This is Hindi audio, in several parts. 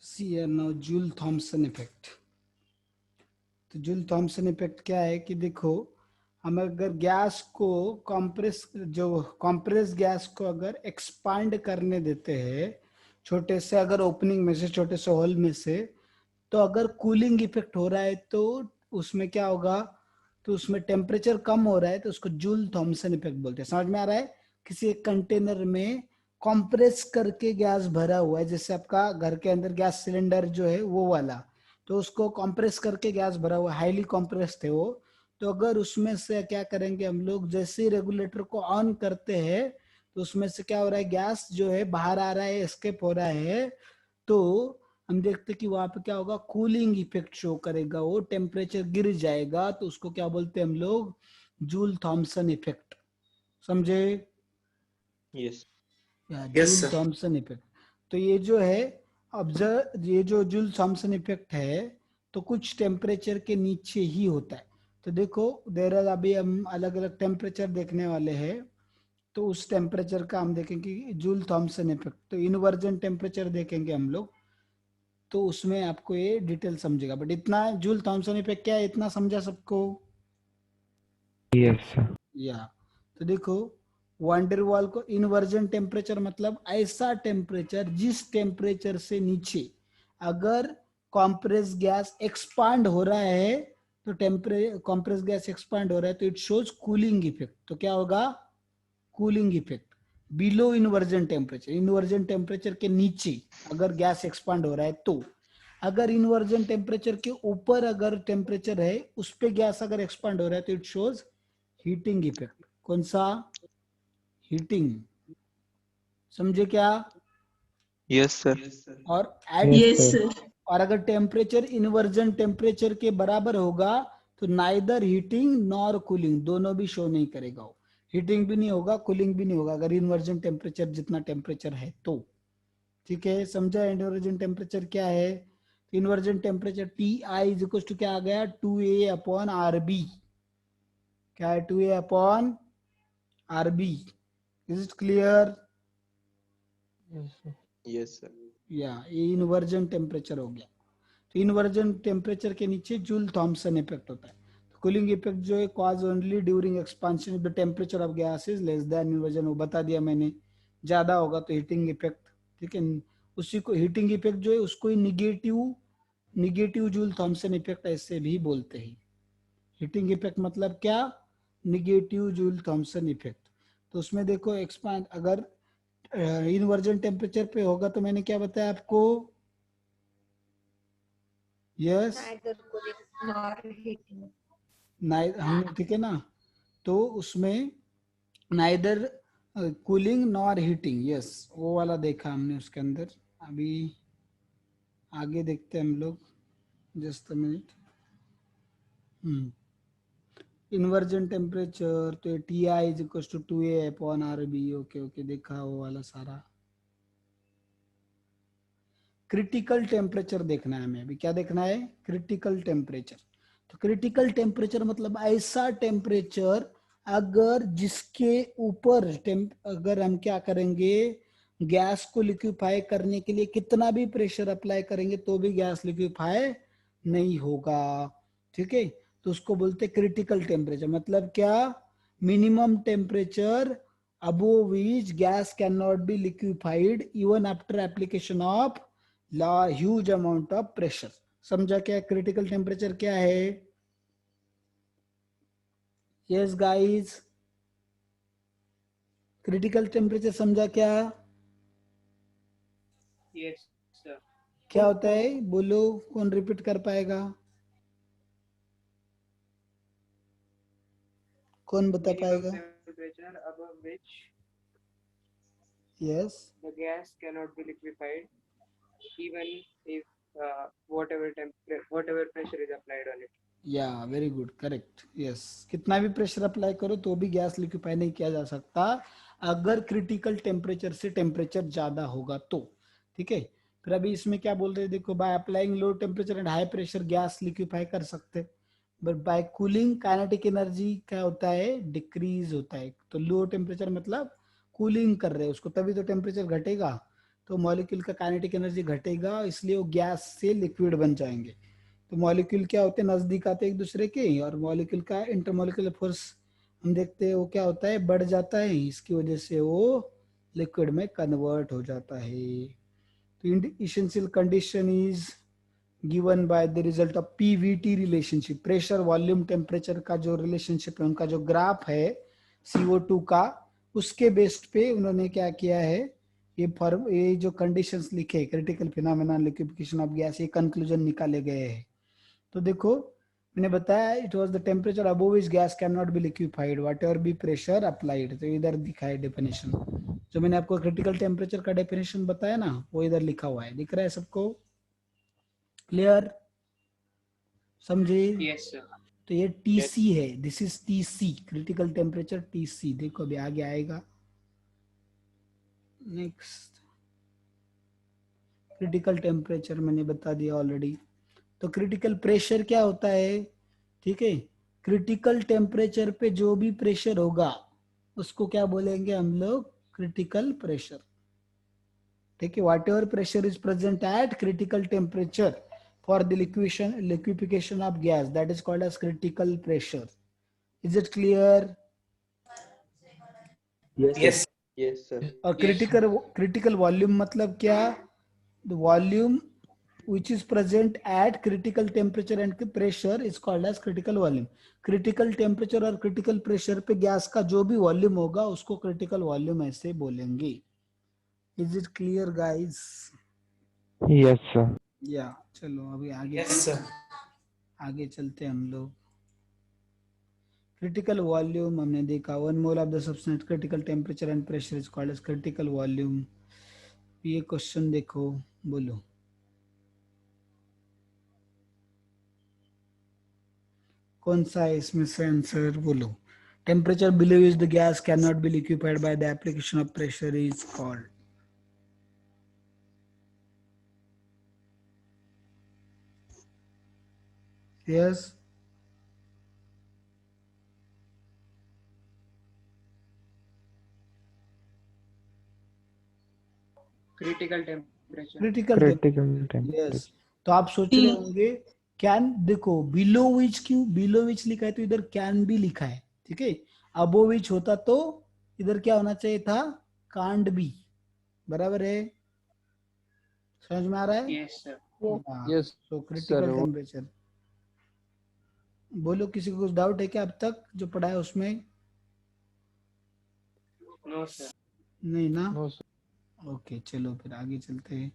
सी नो जूल थॉमसन इफेक्ट। तो जूल थॉमसन इफेक्ट क्या है कि देखो, हम अगर गैस को कॉम्प्रेस गैस को अगर एक्सपांड करने देते हैं छोटे से, अगर ओपनिंग में से, छोटे से होल में से, तो अगर कूलिंग इफेक्ट हो रहा है तो उसमें क्या होगा, तो उसमें टेम्परेचर कम हो रहा है तो उसको जूल थॉमसन इफेक्ट बोलते हैं। समझ में आ रहा है? किसी एक कंटेनर में कंप्रेस करके गैस भरा हुआ है, जैसे आपका घर के अंदर गैस सिलेंडर जो है वो वाला, तो उसको कंप्रेस करके गैस भरा हुआ, हाईली कंप्रेस्ड है वो। तो अगर उसमें से क्या करेंगे हम लोग, जैसे ही रेगुलेटर को ऑन करते हैं तो उसमें से क्या हो रहा है, गैस जो है बाहर आ रहा है, एस्केप हो रहा है। तो हम देखते कि वहां पे क्या होगा, कूलिंग इफेक्ट शो करेगा, वो टेम्परेचर गिर जाएगा, तो उसको क्या बोलते हैं हम लोग, जूल थॉमसन इफेक्ट। समझे? यस या yes Joule sir. Thomson effect. तो ये जो है, ऑब्जर्व, ये जो जूल थॉमसन इफेक्ट है तो कुछ टेम्परेचर के नीचे ही होता है। तो देखो, देर आर, अभी हम अलग अलग टेम्परेचर देखने वाले हैं। तो उस टेम्परेचर का हम देखेंगे जूल थॉमसन इफेक्ट। तो इनवर्जन टेम्परेचर देखेंगे हम लोग, तो उसमें आपको ये डिटेल समझेगा। बट इतना जूल थॉमसन इफेक्ट क्या है, इतना समझा सबको? Yes sir. या तो देखो, वांडरवाल को इनवर्जन टेम्परेचर मतलब ऐसा टेम्परेचर जिस टेम्परेचर से नीचे अगर कॉम्प्रेस गैस एक्सपांड हो रहा है, तो कॉम्प्रेस गैस एक्सपांड हो रहा है तो इट शोज कूलिंग इफेक्ट। तो क्या होगा, cooling effect. Below inversion temperature, inversion temperature के नीचे अगर गैस एक्सपांड हो रहा है तो। अगर इनवर्जन टेम्परेचर के ऊपर अगर टेम्परेचर है, उस पे गैस अगर एक्सपांड हो रहा है तो इट शोज हीटिंग इफेक्ट। कौन सा? हीटिंग। समझे क्या? Yes sir. और at yes yes sir. Sir. और अगर टेम्परेचर इनवर्जन टेम्परेचर के बराबर होगा तो नाइदर हीटिंग नॉर कूलिंग, दोनों भी शो नहीं करेगा वो। हीटिंग भी नहीं होगा, कूलिंग भी नहीं होगा, अगर इनवर्जन टेम्परेचर जितना टेम्परेचर है तो। ठीक है, समझा इनवर्जन टेम्परेचर क्या है? Inversion temperature T I is equal to क्या आ गया, 2a अपॉन आर बी। क्या है? 2a upon R B. Is it clear? Yes sir. या ये इनवर्जन टेम्परेचर हो गया। तो इनवर्जन टेम्परेचर के नीचे जूल थॉमसन इफेक्ट होता है। तो कूलिंग इफेक्ट जो है cause only during expansion of the temperature of gas is less than inversion, वो बता दिया मैंने। ज्यादा होगा तो हीटिंग इफेक्ट। ठीक है, उसी को हीटिंग इफेक्ट जो है उसको ही निगेटिव जूल थॉमसन इफेक्ट ऐसे भी बोलते हैं। हीटिंग इफेक्ट मतलब क्या, निगेटिव जूल थॉमसन इफेक्ट। तो उसमें देखो, एक्सपांड अगर इनवर्जन टेम्परेचर पे होगा तो मैंने क्या बताया आपको? Yes, Neither cooling nor heating. हम ठीक है ना? तो उसमें neither cooling nor heating, yes, वो वाला देखा हमने उसके अंदर। अभी आगे देखते हैं हम लोग, just a minute. Inversion temperature तो T I is equal to 2a upon R B. Okay okay, देखा वो वाला सारा। क्रिटिकल टेम्परेचर देखना है हमें। अभी क्या देखना है? Critical temperature. तो क्रिटिकल टेम्परेचर मतलब ऐसा टेम्परेचर अगर जिसके ऊपर अगर हम क्या करेंगे, गैस को लिक्विफाई करने के लिए कितना भी प्रेशर अप्लाई करेंगे तो भी गैस लिक्विफाई नहीं होगा। ठीक है, तो उसको बोलते क्रिटिकल टेम्परेचर। मतलब क्या, minimum temperature above which gas cannot be liquefied even after application of huge amount of pressure. समझा क्या क्रिटिकल टेम्परेचर क्या है? यस गाइस, क्रिटिकल टेम्परेचर समझा क्या? Yes sir. क्या होता है बोलो, कौन रिपीट कर पाएगा? कौन बता Minimum पाएगा? temperature above which yes, the gas cannot be liquefied, even if whatever pressure is applied on it. या वेरी गुड, करेक्ट, यस। कितना भी प्रेशर अप्लाई करो तो भी गैस लिक्विफाई नहीं किया जा सकता अगर क्रिटिकल टेम्परेचर से टेम्परेचर ज्यादा होगा तो। ठीक है, फिर अभी इसमें क्या बोल रहे हैं, देखो, by applying low temperature and high pressure gas liquefy कर सकते, but by cooling kinetic energy क्या होता है, डिक्रीज होता है। तो लो टेम्परेचर मतलब कूलिंग कर रहे हैं उसको, तभी तो टेम्परेचर घटेगा। तो मॉलिक्यूल का काइनेटिक एनर्जी घटेगा, इसलिए वो गैस से लिक्विड बन जाएंगे। तो मॉलिक्यूल क्या होते हैं, नजदीक आते हैं एक दूसरे के, और मॉलिक्यूल का इंटरमॉलिक्यूलर फोर्स हम देखते हैं वो क्या होता है, बढ़ जाता है, इसकी वजह से वो लिक्विड में कन्वर्ट हो जाता है। तो essential condition is given by the result of Pvt relationship, pressure volume temperature का जो रिलेशनशिप है, उनका जो ग्राफ है CO2 का, उसके बेस्ड पे उन्होंने क्या किया है, ये जो कंडीशंस लिखे, critical phenomena, liquefaction of gas, ये कंक्लूजन निकाले गए हैं। तो देखो मैंने बताया, it was the temperature above which gas can not be liquefied what ever be pressure applied. तो इधर दिखा है डेफिनेशन, जो मैंने आपको क्रिटिकल टेम्परेचर का डेफिनेशन बताया ना, वो इधर लिखा हुआ है, दिख रहा है सबको? क्लियर, समझे? Yes, sir. तो ये TC है, this is TC, critical temperature TC। देखो अभी आगे आएगा। नेक्स्ट, क्रिटिकल टेम्परेचर मैंने बता दिया ऑलरेडी। तो क्रिटिकल प्रेशर क्या होता है, ठीक है, क्रिटिकल टेम्परेचर पे जो भी प्रेशर होगा उसको क्या बोलेंगे हम लोग, क्रिटिकल प्रेशर। ठीक है, whatever pressure is present at critical temperature for the liquefaction of gas, that is called as critical pressure. Is it clear? Yes. Yes, sir. और क्रिटिकल वॉल्यूम मतलब क्या, the volume which is present at critical temperature and pressure is called as critical volume. critical temperature और critical pressure पे गैस का जो भी वॉल्यूम होगा उसको critical volume ऐसे बोलेंगे। Is it clear guys? Yes, sir. या चलो अभी आगे आगे चलते हैं हम लोग। critical volume हमने देखा, 1 mole of the substance critical temperature and pressure is called as critical volume। ये क्वेश्चन देखो, बोलो कौन सा है इसमें से आंसर, बोलो। Temperature below which the gas can not be liquefied by the application of pressure is called. Yes, Critical temperature. Critical Critical temperature. Yes. तो आप सोच रहे होंगे कैन, देखो बिलो विच, क्यों बिलो विच लिखा है, तो इधर कैन भी लिखा है, ठीक है। अबो विच होता तो इधर क्या होना चाहिए था, कांड बी, बराबर है, समझ में आ रहा है? Yes, sir. Yes, तो क्रिटिकल टेम्परेचर, बोलो किसी को कुछ डाउट है क्या अब तक जो पढ़ा है उसमें? No, sir. नहीं ना? no, sir. ओके चलो फिर आगे चलते हैं।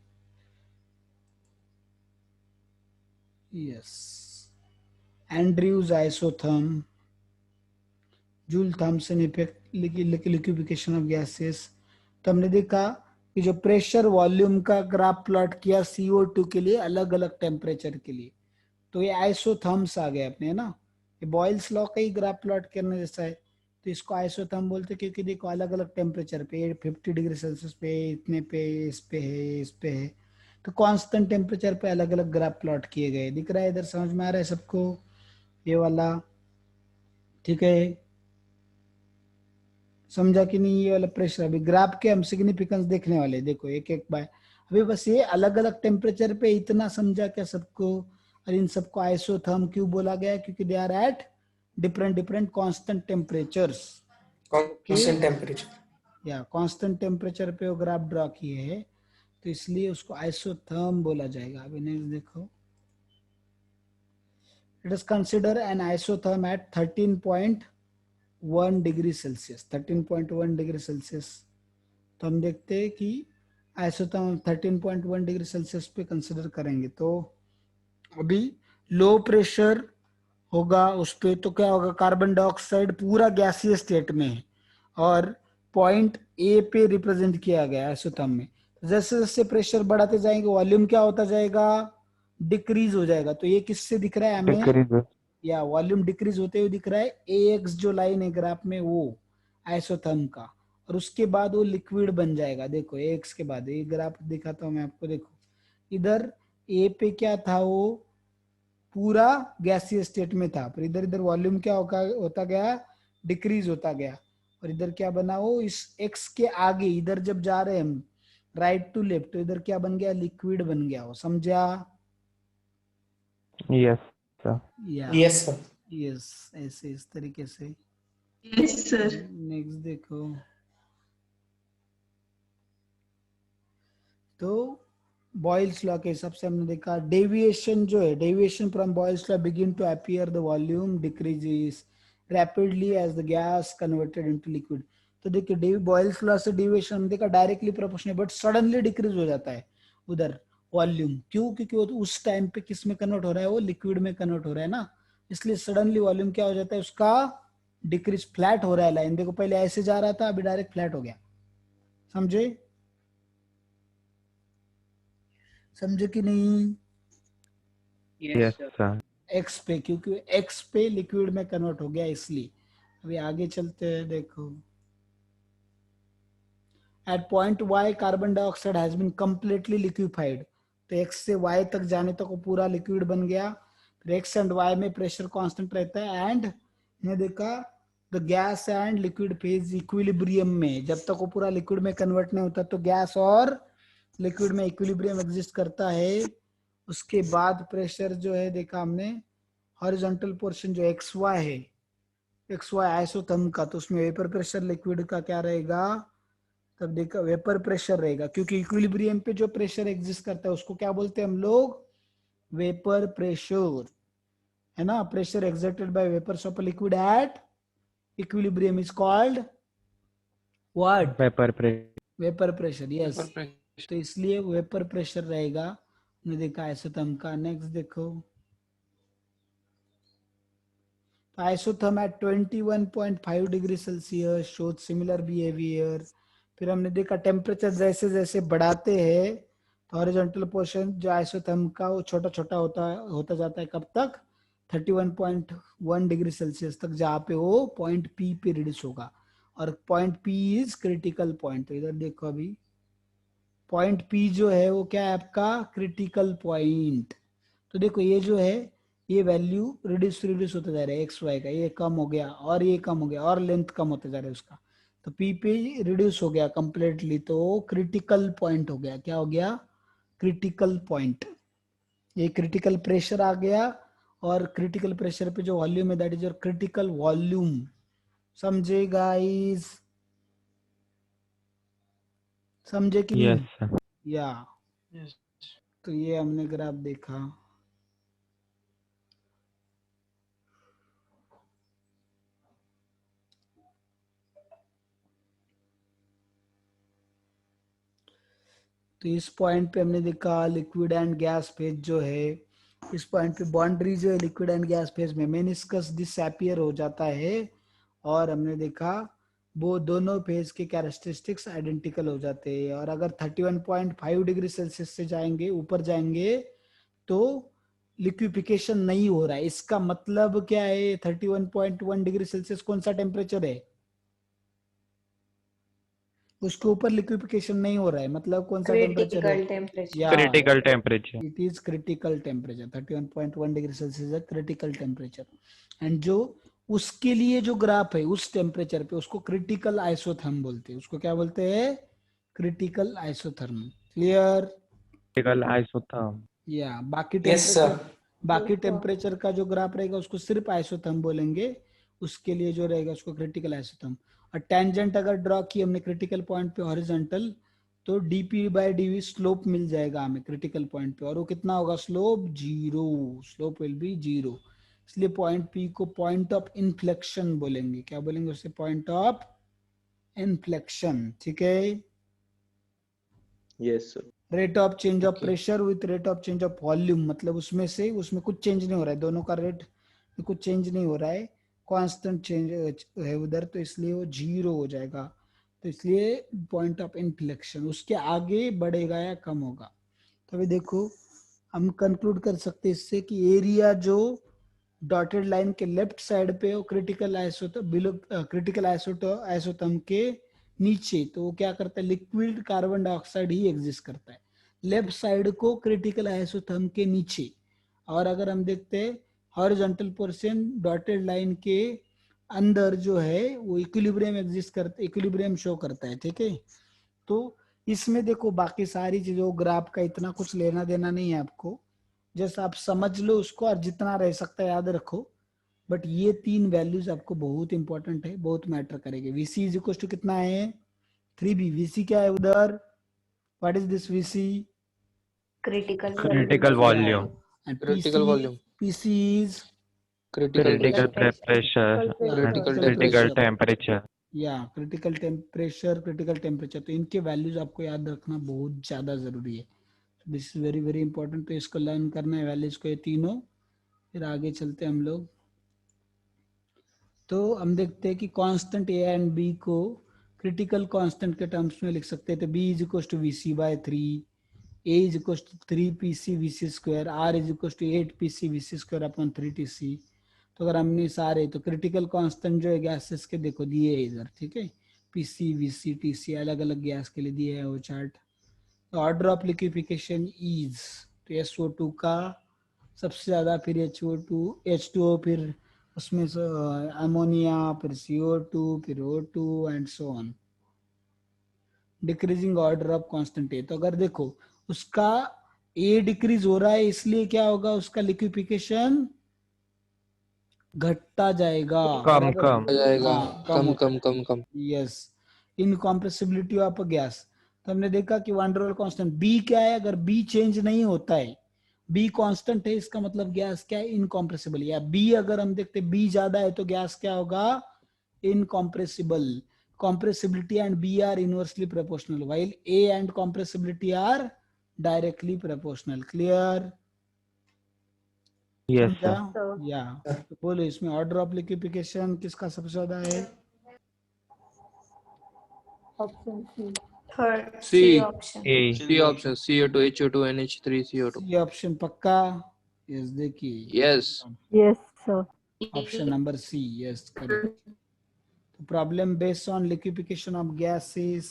Yes, Andrews isotherm, Joule Thomson effect, liquefaction of gases. तो हमने देखा कि जो प्रेशर वॉल्यूम का ग्राफ प्लॉट किया CO2 के लिए अलग अलग टेम्परेचर के लिए, तो ये आइसोथर्म्स आ गए अपने, है ना, ये बॉयल्स लॉ का ही ग्राफ प्लॉट करने जैसा है। तो इसको आइसोथर्म बोलते, क्योंकि देखो अलग अलग टेम्परेचर पे, 50 डिग्री सेल्सियस पे, इतने पे, इस पे है, इस पे है, तो कांस्टेंट टेम्परेचर पे अलग अलग ग्राफ प्लॉट किए गए। दिख रहा है इधर, समझ में आ रहा है सबको ये वाला? ठीक है, समझा कि नहीं? ये वाला प्रेशर, अभी ग्राफ के हम सिग्निफिकेंस देखने वाले, देखो एक एक बाय। अभी बस ये अलग अलग टेम्परेचर पे इतना समझा क्या सबको? और इन सबको आइसोथर्म क्यों बोला गया? क्योंकि they are at different constant temperatures. Constant temperature या कांस्टेंट टेम्परेचर पे वो ग्राफ ड्रॉ किए हैं, तो इसलिए उसको आइसोथर्म बोला जाएगा। अभी नेक्स्ट देखो, it is consider an isotherm at 13.1 degree Celsius. 13.1 degree Celsius, तो हम देखते हैं कि आइसोथर्म 13.1 डिग्री सेल्सियस पे कंसिडर करेंगे। तो अभी लो प्रेशर होगा उस पे, तो क्या होगा, कार्बन डाइऑक्साइड पूरा गैसीय स्टेट में है और पॉइंट ए पे रिप्रेजेंट किया गया है आइसोथर्म में। जैसे जैसे प्रेशर बढ़ाते जाएंगे वॉल्यूम क्या होता जाएगा, डिक्रीज हो जाएगा। तो ये किससे दिख रहा है हमें, Decrease. या वॉल्यूम डिक्रीज होते हुए दिख रहा है। AX जो लाइन है ग्राफ में वो आइसोथर्म का, और उसके बाद वो लिक्विड बन जाएगा। देखो AX के बाद ये ग्राफ दिखाता हूं मैं आपको, देखो इधर A पे क्या था, वो पूरा गैसीय स्टेट में था, पर इधर इधर वॉल्यूम क्या होता गया, डिक्रीज होता गया। और इधर क्या बना, वो इस X के आगे इधर जब जा रहे हैं हम, राइट टू लेफ्ट, तो इधर क्या बन गया, लिक्विड बन गया, वो समझा? Yes, sir. या Yes, sir. यस, ऐसे इस तरीके से। Yes, sir. नेक्स्ट देखो, तो बॉयल्स लॉ के हिसाब से हमने देखा डेविएशन जो है, deviation from Boyle's law begin to appear the volume decreases rapidly as the gas converted into liquid. तो देखिए बॉयल्स लॉ से डेविएशन हमने देखा directly proportional, but suddenly decrease हो जाता है उधर वॉल्यूम। क्यों? क्योंकि वो तो उस टाइम पे किस में कन्वर्ट हो रहा है, वो लिक्विड में कन्वर्ट हो रहा है ना, इसलिए सडनली वॉल्यूम क्या हो जाता है उसका, डिक्रीज, फ्लैट हो रहा है लाइन। देखो पहले ऐसे जा रहा था, अभी डायरेक्ट फ्लैट हो गया। समझे? समझे कि नहीं? Yes, Yes, sir. sir. X पे, क्योंकि एक्स पे लिक्विड में कन्वर्ट हो गया इसलिए। अभी आगे चलते हैं, देखो at point Y carbon dioxide has been completely liquefied. तो एक्स से वाई तक जाने तक वो पूरा लिक्विड बन गया। फिर एक्स एंड वाई में प्रेशर कांस्टेंट रहता है, एंड ने देखा the gas and liquid phase equilibrium में। जब तक वो पूरा लिक्विड में कन्वर्ट नहीं होता तो गैस और लिक्विड में इक्विलिब्रियम एग्जिस्ट करता है। उसके बाद प्रेशर जो है देखा हमने, हॉरिजॉन्टल पोर्शन जो एक्स वाई है, एक्स वाई आइसोथर्म का, तो उसमें वेपर प्रेशर लिक्विड का क्या रहेगा, तब देखा वेपर प्रेशर रहेगा, क्योंकि इक्विलिब्रियम पे जो प्रेशर एग्जिस्ट करता है उसको क्या बोलते हैं हम लोग, वेपर प्रेशर, है ना। Pressure exerted by vapours of a liquid at equilibrium is called what, Vapor pressure. Vapour pressure. Yes, Vapor pressure. तो इसलिए वेपर प्रेशर रहेगा। हमने देखा आइसोथर्म का। नेक्स्ट देखो, isotherm at 21.5 degree Celsius shows similar behaviour. फिर हमने देखा टेम्परेचर जैसे जैसे बढ़ाते हैं तो हॉरिजॉन्टल पोर्शन जो आइसोथर्म का वो छोटा छोटा होता जाता है, कब तक, 31.1 डिग्री सेल्सियस तक, जहाँ पे वो पॉइंट पी पे रिड्यूस होगा, और point P is critical point. तो इधर देखो अभी पॉइंट पी जो है वो क्या है आपका, क्रिटिकल पॉइंट। तो देखो ये जो है ये वैल्यू रिड्यूस होता जा रहा है, एक्स वाई का, ये कम हो गया और ये कम हो गया और लेंथ कम होता जा रहा है उसका, तो पी पे रिड्यूस हो गया कंप्लीटली, तो क्रिटिकल पॉइंट हो गया। क्या हो गया, क्रिटिकल पॉइंट। ये क्रिटिकल प्रेशर आ गया, और क्रिटिकल प्रेशर पे जो वॉल्यूम है that is your critical volume. समझे गाइस? समझे कि Yes, नहीं? sir. या Yes. तो ये हमने ग्राफ देखा। तो इस पॉइंट पे हमने देखा लिक्विड एंड गैस फेज जो है, इस पॉइंट पे बाउंड्री जो है लिक्विड एंड गैस फेज में मेनिस्कस डिसअपीयर हो जाता है, और हमने देखा वो दोनों फेज के कैरेक्टरिस्टिक्स आइडेंटिकल हो जाते हैं। और अगर 31.5 डिग्री सेल्सियस से जाएंगे, ऊपर जाएंगे, तो लिक्विफिकेशन नहीं हो रहा है। इसका मतलब क्या है, 31.1 डिग्री सेल्सियस कौन सा टेम्परेचर है, उसके ऊपर लिक्विफिकेशन नहीं हो रहा है, मतलब कौन सा टेम्परेचर है, Critical temperature. या Critical temperature. it is critical temperature, 31.1 degree Celsius है क्रिटिकल टेम्परेचर। एंड जो उसके लिए जो ग्राफ है उस टेम्परेचर पे, उसको क्रिटिकल आइसोथर्म बोलते हैं। उसको क्या बोलते हैं, critical isotherm. Clear? Critical isotherm. या बाकी Yes, sir. बाकी टेम्परेचर का जो ग्राफ रहेगा उसको सिर्फ आइसोथर्म बोलेंगे, उसके लिए जो रहेगा उसको क्रिटिकल आइसोथर्म। और टेंजेंट अगर ड्रॉ की हमने क्रिटिकल पॉइंट पे हॉरिजॉन्टल, तो dp बाय dv स्लोप मिल जाएगा हमें क्रिटिकल पॉइंट पे, और वो कितना होगा, slope zero, slope will be zero. इसलिए पॉइंट p को पॉइंट ऑफ इन्फ्लेक्शन बोलेंगे। क्या बोलेंगे उसे, पॉइंट ऑफ इन्फ्लेक्शन। ठीक है। Yes, sir. Rate of change of Okay. Pressure with rate of change of volume, मतलब उसमें कुछ चेंज नहीं हो रहा है, दोनों का रेट में कुछ चेंज नहीं हो रहा है, कांस्टेंट चेंज है उधर, तो इसलिए वो जीरो हो जाएगा। तो इसलिए पॉइंट ऑफ इन्फ्लेक्शन, उसके आगे बढ़ेगा या कम होगा। तो अभी देखो हम कंक्लूड कर सकते हैं इससे कि एरिया जो डॉटेड लाइन के लेफ्ट साइड पे वो क्रिटिकल आइसोटोप, बिलो क्रिटिकल आइसोटोम के नीचे, तो वो क्या करता है, लिक्विड कार्बन डाइऑक्साइड ही एग्जिस्ट करता है लेफ्ट साइड को क्रिटिकल आइसोटोम के नीचे। और अगर हम देखते हैं हॉरिजॉन्टल पोर्शन डॉटेड लाइन के अंदर जो है वो इक्विलिब्रियम एग्जिस्ट करता है, इक्विलिब्रियम शो करता है। ठीक है, तो इसमें देखो बाकी सारी चीजों ग्राफ का इतना कुछ लेना देना नहीं है आपको, जैसे आप समझ लो उसको और जितना रह सकता है याद रखो। बट ये 3 वैल्यूज आपको बहुत इंपॉर्टेंट है, बहुत मैटर करेंगे। VC इज इक्वल टू कितना है 3B। VC क्या है उधर, what is this VC, Critical Critical volume. and Critical volume. PC is Critical Critical pressure. pressure and Critical critical pressure. temperature. या क्रिटिकल टेम्परेचर, क्रिटिकल टेम्परेचर, तो इनके वैल्यूज आपको याद रखना बहुत ज्यादा जरूरी है। This is very very important, तो इसको लर्न करना है वैल्यूज को ये तीनों। फिर आगे चलते हैं हम लोग। तो हम देखते हैं कि कांस्टेंट ए एंड बी को क्रिटिकल कांस्टेंट के टर्म्स में लिख सकते हैं। तो B is equal to VC/3, A is equal to 3PC VC square, R is equal to 8PC VC square upon 3TC। तो अगर हमने सारे तो क्रिटिकल कांस्टेंट जो है गैसेस के देखो दिए है इधर, ठीक है, PC VC TC अलग अलग गैस के लिए दिए है वो चार्ट। तो ऑर्डर ऑफ लिक्विफिकेशन इज, तो SO2 का सबसे ज्यादा, फिर H2O, फिर उसमें से अमोनिया, फिर CO2, फिर O2 and so on. Decreasing order of constant a, तो अगर देखो उसका ए डिक्रीज हो रहा है इसलिए क्या होगा, उसका लिक्विफिकेशन घटता जाएगा, कम बराबर? कम जाएगा, हाँ, कम होता कम कम कम। यस। इनकॉम्प्रेसिबिलिटी ऑफ अ गैस, तो हमने देखा कि वन डर कांस्टेंट बी क्या है, अगर बी चेंज नहीं होता है, बी कांस्टेंट है, इसका मतलब गैस क्या है, इनकॉम्प्रेसिबल। या बी अगर हम देखते बी ज्यादा है तो गैस क्या होगा, incompressible. compressibility and B are inversely proportional while A and compressibility are directly proportional. Clear? Yes, समझा? sir. या तो बोलो इसमें ऑर्डर ऑफ लिक्विफिकेशन किसका सबसे ज्यादा है? Option C. Third C. C option. A. C option, CO2 HO2 NH3 CO2. C option पक्का? यस, देखिए Yes. Yes, sir. Option number C, yes correct. तो problem based on liquefaction of gases,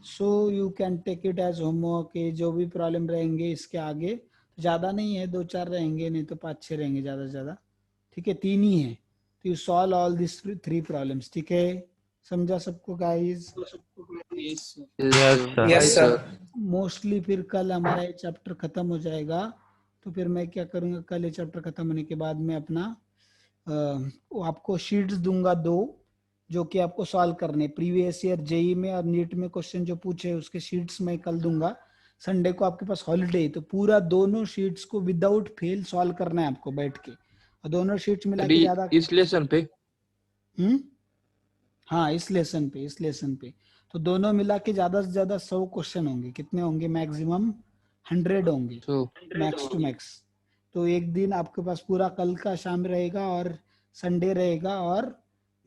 so you can take it as homework. जो भी प्रॉब्लम रहेंगे इसके आगे ज्यादा नहीं है, 2-4 रहेंगे, नहीं तो 5-6 रहेंगे ज्यादा से ज्यादा, ठीक है, 3 ही है। तो you solve all this 3 problems, ठीक है, समझा सबको guys? Yes, sir. Yes, sir. Mostly फिर कल हमारा ये चैप्टर खत्म हो जाएगा, तो फिर मैं क्या करूंगा, कल ये चैप्टर खत्म होने के बाद मैं अपना आपको शीट्स दूंगा 2, जो कि आपको सॉल्व करने प्रीवियस ईयर जेई में और नीट में क्वेश्चन जो पूछे उसके शीट्स मैं कल दूंगा। संडे को आपके पास हॉलिडे है, तो पूरा दोनों शीट्स को विदाउट फेल सॉल्व करना है आपको बैठ के, और दोनों शीट्स मिला के ज्यादा इस लेसन पे हाँ इस लेसन पे तो दोनों मिला के ज्यादा से ज्यादा 100 क्वेश्चन होंगे। कितने होंगे? मैक्सिमम 100 होंगे, मैक्स टू मैक्स। तो एक दिन आपके पास पूरा कल का शाम रहेगा और संडे रहेगा, और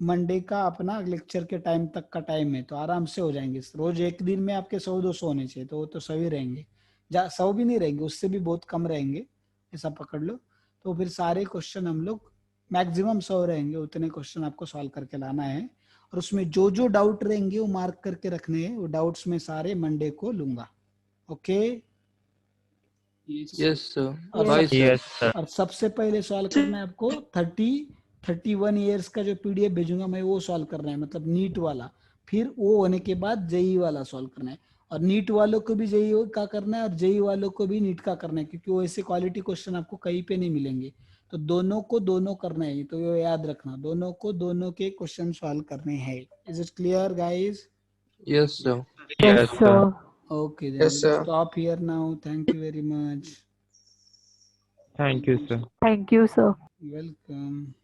मंडे का अपना लेक्चर के टाइम तक का टाइम है, तो आराम से हो जाएंगे। रोज एक दिन में आपके 100-200 होने चाहिए, तो वो तो 100 ही रहेंगे, 100 भी नहीं रहेंगे, उससे भी बहुत कम रहेंगे, ऐसा पकड़ लो। तो फिर सारे क्वेश्चन हम लोग मैक्सिमम 100 रहेंगे, उतने क्वेश्चन आपको सॉल्व करके लाना है, और उसमें जो जो डाउट रहेंगे वो मार्क करके रखने हैं। वो डाउट्स में सारे मंडे को लूंगा, ओके? यस सर, और बाय Yes, सर। sir. और सबसे पहले सॉल्व करना है आपको 31 ईयर्स का जो PDF भेजूंगा मैं, वो सॉल्व करना है, मतलब नीट वाला। फिर वो होने के बाद जेई वाला सॉल्व करना है, और नीट वालों को भी जेई का करना है और जेई वालों को भी नीट का करना है, क्योंकि वो ऐसे क्वालिटी क्वेश्चन आपको कहीं पे नहीं मिलेंगे। तो दोनों को दोनों करना है, तो ये याद रखना, दोनों को दोनों के क्वेश्चन सॉल्व करने हैं। Is it clear guys? Yes sir. Yes, sir. Okay, then Yes, we'll sir. stop here now. Thank you very much. Thank you, sir. Thank you, sir. Welcome.